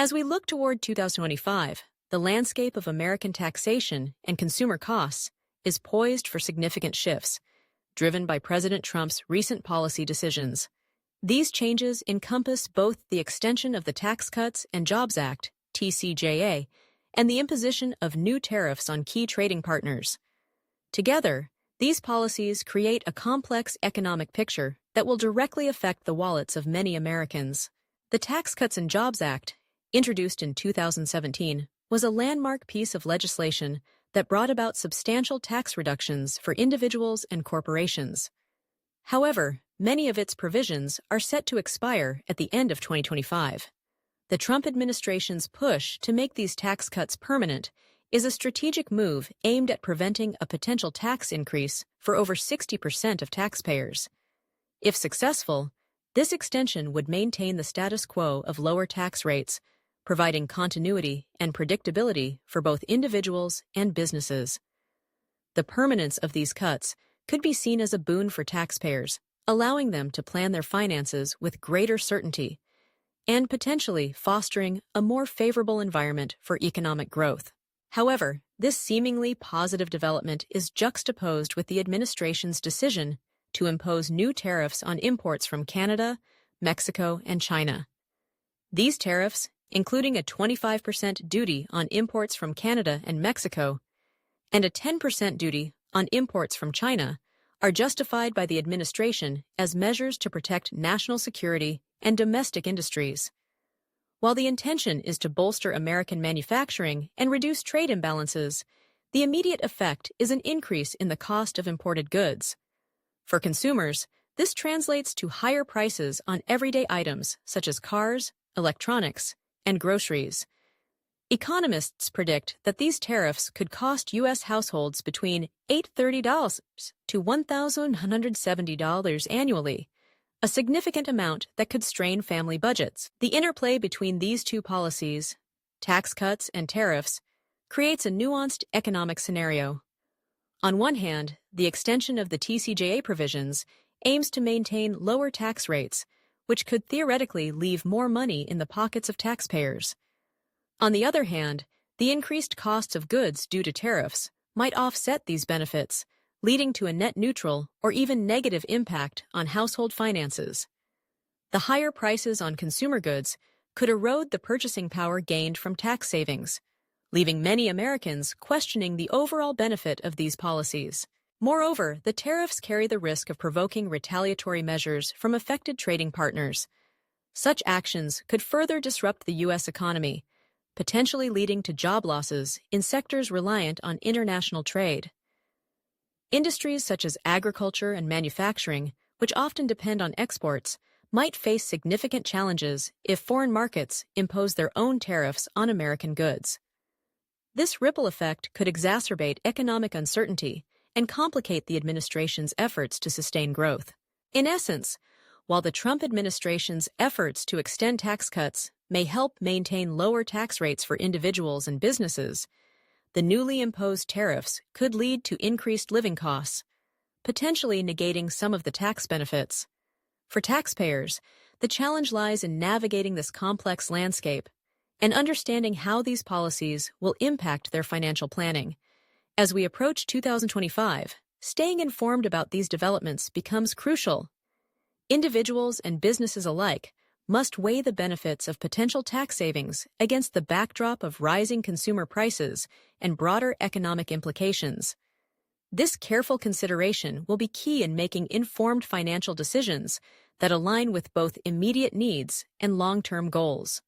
As we look toward 2025, the landscape of American taxation and consumer costs is poised for significant shifts, driven by President Trump's recent policy decisions. These changes encompass both the extension of the Tax Cuts and Jobs Act, TCJA, and the imposition of new tariffs on key trading partners. Together, these policies create a complex economic picture that will directly affect the wallets of many Americans. The Tax Cuts and Jobs Act, introduced in 2017, was a landmark piece of legislation that brought about substantial tax reductions for individuals and corporations. However, many of its provisions are set to expire at the end of 2025. The Trump administration's push to make these tax cuts permanent is a strategic move aimed at preventing a potential tax increase for over 60% of taxpayers. If successful, this extension would maintain the status quo of lower tax rates, providing continuity and predictability for both individuals and businesses. The permanence of these cuts could be seen as a boon for taxpayers, allowing them to plan their finances with greater certainty and potentially fostering a more favorable environment for economic growth. However, this seemingly positive development is juxtaposed with the administration's decision to impose new tariffs on imports from Canada, Mexico, and China. These tariffs, including a 25% duty on imports from Canada and Mexico and a 10% duty on imports from China, are justified by the administration as measures to protect national security and domestic industries. While the intention is to bolster American manufacturing and reduce trade imbalances, the immediate effect is an increase in the cost of imported goods. For consumers, this translates to higher prices on everyday items such as cars, electronics, and groceries. Economists predict that these tariffs could cost U.S. households between $830 to $1,170 annually, a significant amount that could strain family budgets. The interplay between these two policies, tax cuts and tariffs, creates a nuanced economic scenario. On one hand, the extension of the TCJA provisions aims to maintain lower tax rates, which could theoretically leave more money in the pockets of taxpayers. On the other hand, the increased costs of goods due to tariffs might offset these benefits, leading to a net neutral or even negative impact on household finances. The higher prices on consumer goods could erode the purchasing power gained from tax savings, leaving many Americans questioning the overall benefit of these policies. Moreover, the tariffs carry the risk of provoking retaliatory measures from affected trading partners. Such actions could further disrupt the U.S. economy, potentially leading to job losses in sectors reliant on international trade. Industries such as agriculture and manufacturing, which often depend on exports, might face significant challenges if foreign markets impose their own tariffs on American goods. This ripple effect could exacerbate economic uncertainty and complicate the administration's efforts to sustain growth. In essence, while the Trump administration's efforts to extend tax cuts may help maintain lower tax rates for individuals and businesses, the newly imposed tariffs could lead to increased living costs, potentially negating some of the tax benefits. For taxpayers, the challenge lies in navigating this complex landscape and understanding how these policies will impact their financial planning. As we approach 2025, staying informed about these developments becomes crucial. Individuals and businesses alike must weigh the benefits of potential tax savings against the backdrop of rising consumer prices and broader economic implications. This careful consideration will be key in making informed financial decisions that align with both immediate needs and long-term goals.